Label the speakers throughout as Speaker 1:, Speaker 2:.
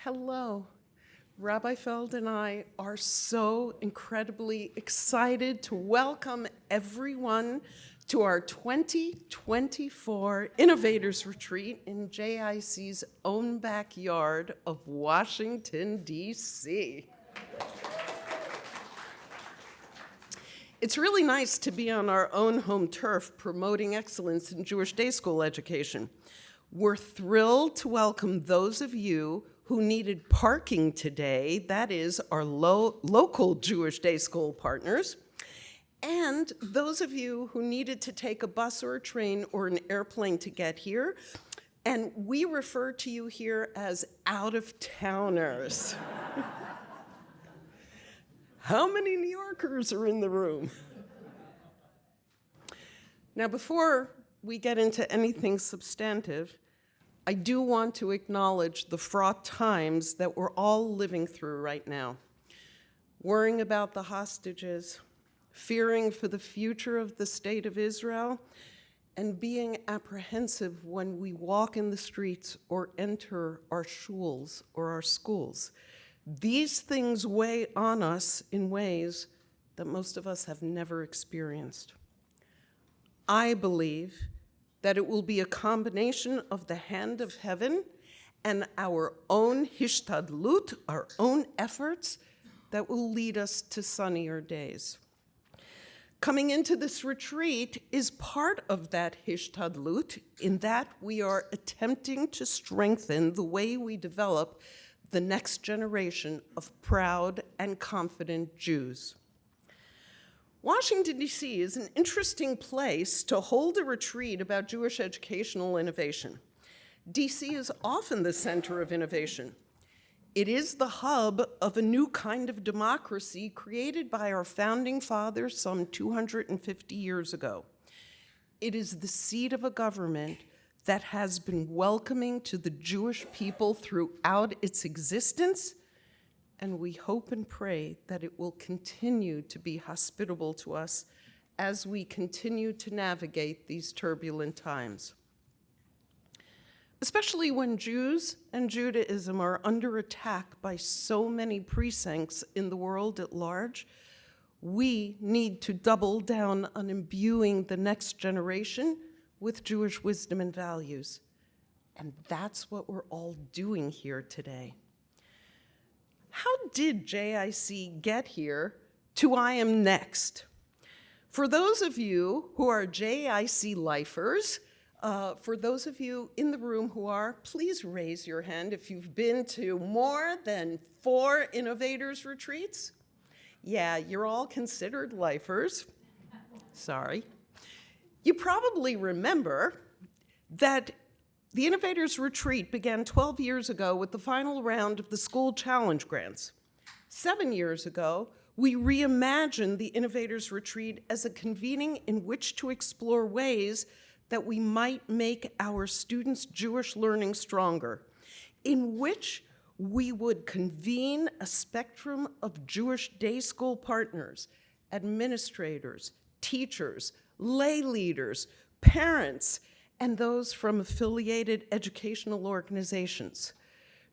Speaker 1: Hello. Rabbi Feld and I are so incredibly excited to welcome everyone to our 2024 Innovators Retreat in JEIC's own backyard of Washington, D.C. It's really nice to be on our own home turf promoting excellence in Jewish day school education. We're thrilled to welcome those of you who needed parking today, that is, our local Jewish day school partners, and those of you who needed to take a bus or a train or an airplane to get here, and we refer to you here as out-of-towners. How many New Yorkers are in the room? Now, before we get into anything substantive, I do want to acknowledge the fraught times that we're all living through right now. Worrying about the hostages, fearing for the future of the state of Israel, and being apprehensive when we walk in the streets or enter our shuls or our schools. These things weigh on us in ways that most of us have never experienced. I believe that it will be a combination of the hand of heaven and our own hishtadlut, our own efforts, that will lead us to sunnier days. Coming into this retreat is part of that hishtadlut, in that we are attempting to strengthen the way we develop the next generation of proud and confident Jews. Washington, D.C. is an interesting place to hold a retreat about Jewish educational innovation. D.C. is often the center of innovation. It is the hub of a new kind of democracy created by our founding fathers some 250 years ago. It is the seat of a government that has been welcoming to the Jewish people throughout its existence, and we hope and pray that it will continue to be hospitable to us as we continue to navigate these turbulent times. Especially when Jews and Judaism are under attack by so many precincts in the world at large, we need to double down on imbuing the next generation with Jewish wisdom and values. And that's what we're all doing here today. How did JEIC get here to I Am Next? For those of you who are JEIC lifers, for those of you in the room who are, please raise your hand if you've been to more than 4 Innovators Retreats. Yeah, you're all considered lifers. Sorry. You probably remember that the Innovators Retreat began 12 years ago with the final round of the School Challenge Grants. 7 years ago, we reimagined the Innovators Retreat as a convening in which to explore ways that we might make our students' Jewish learning stronger, in which we would convene a spectrum of Jewish day school partners, administrators, teachers, lay leaders, parents, and those from affiliated educational organizations.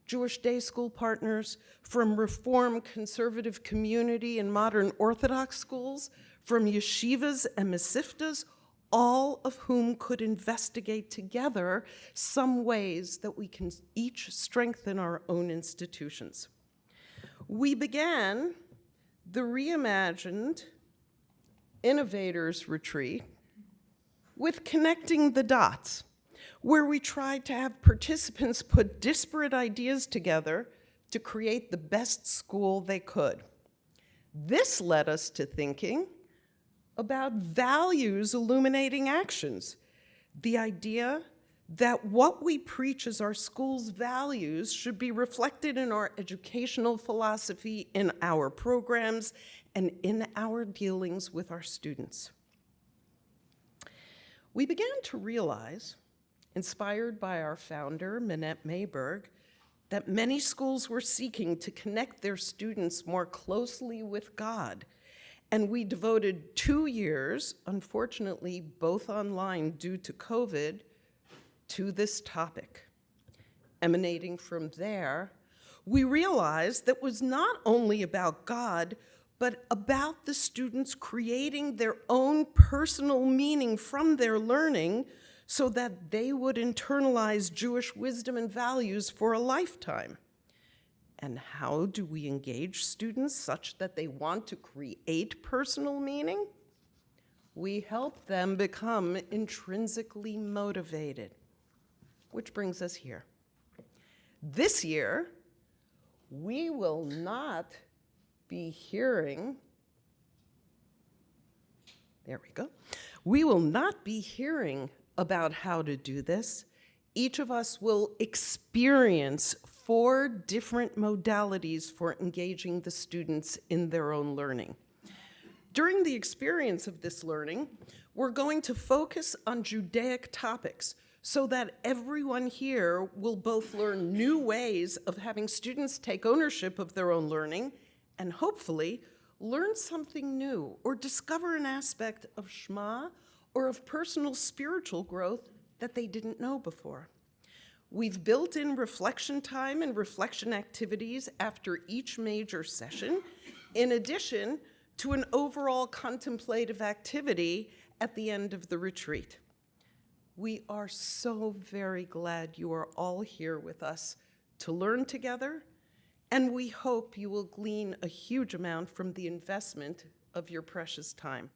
Speaker 1: Jewish day school partners from Reform Conservative Community and Modern Orthodox schools, from yeshivas and mesiftas, all of whom could investigate together some ways that we can each strengthen our own institutions. We began the reimagined Innovators Retreat with Connecting the Dots, where we tried to have participants put disparate ideas together to create the best school they could. This led us to thinking about values illuminating actions, the idea that what we preach as our school's values should be reflected in our educational philosophy, in our programs, and in our dealings with our students. We began to realize, inspired by our founder, Minette Mayberg, that many schools were seeking to connect their students more closely with God. And we devoted 2 years, unfortunately both online due to COVID, to this topic. Emanating from there, we realized that was not only about God, but about the students creating their own personal meaning from their learning so that they would internalize Jewish wisdom and values for a lifetime. And how do we engage students such that they want to create personal meaning? We help them become intrinsically motivated, which brings us here. This year, we will not be hearing, there we go. We will not be hearing about how to do this. Each of us will experience 4 different modalities for engaging the students in their own learning. During the experience of this learning, we're going to focus on Judaic topics so that everyone here will both learn new ways of having students take ownership of their own learning and hopefully learn something new or discover an aspect of Shema or of personal spiritual growth that they didn't know before. We've built in reflection time and reflection activities after each major session, in addition to an overall contemplative activity at the end of the retreat. We are so very glad you are all here with us to learn together, and we hope you will glean a huge amount from the investment of your precious time.